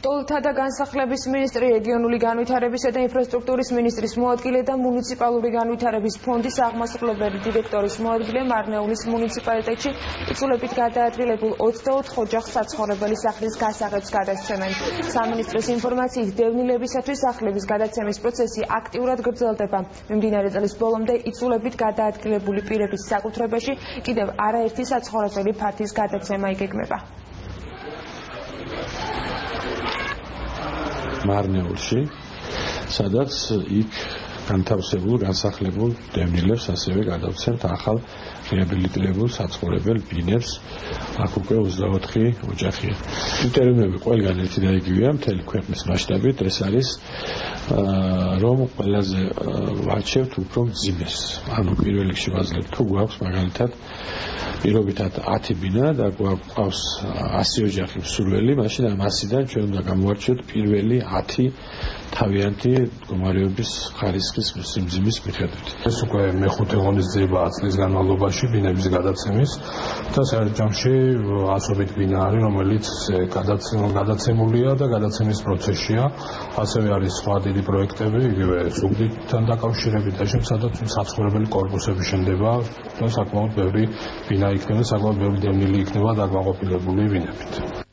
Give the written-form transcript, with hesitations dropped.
ტოლთა და განსახლების მინისტრი, რეგიონული განვითარებისა და ინფრასტრუქტურის მინისტრის მოადგილე და მუნიციპალური განვითარების ფონდის აღმასრულებელი დირექტორის მოადგილე მარნეულის მუნიციპალიტეტში იწულებით გადაადგილებულ 24 ოჯახს საცხოვრებელი სახლის გასაღებს გადასცემენ. სამინისტროს ინფორმაციით, დევნილებისათვის სახლების გადაცემის პროცესი აქტიურად გრძელდება. მიმდინარე წლის ბოლომდე იწულებით გადაადგილებული პირების საკუთრებაში კიდევ არაერთი საცხოვრებელი ფართის გადაცემა იგეგმება. მარნეულში, სადაც იქ განთავსებულ განსახლებულ დევნილებს ასევე გადავცემთ ახალ რეაბილიტირებულ საცხოვრებელ ბინებს. აქ უკვე 24 ოჯახია. კრიტერიუმები ყველგან ერთი და იგივეა მთელი ქვეყნის მასშტაბით. ეს არის რომ ყველაზე ვარჩევთ უფრო მძიმეს. ანუ პირველ რიგში ვაძლევთ თუ გვაქვს მაგალითად პირობითად 10 ბინა და გვაქვს 100 ოჯახი მსურველი, მაშინ ამ 100-დან ჩვენ უნდა გამოვარჩიოთ პირველი 10 თავიანთი მდგომარეობის ხარისხის სიმძიმის მიხედვით. ეს უკვე მეხუთე ღონისძიებაა წლის განმავლობაში ბინების გადაცემის და საერთო ჯამში ასობით ბინა არის, რომელიც გადაცემულია და გადაცემის პროცესშია. ასევე არის სხვა დიდი პროექტები, იგივე სუგდიდთან დაკავშირებით და სადაც საცხოვრებელი კორპუსები შენდება და საკმაოდ ბევრი ბინა იქნება, საკმაოდ ბევრი დევნილი იქნება დაკმაყოფილებული ბინებით.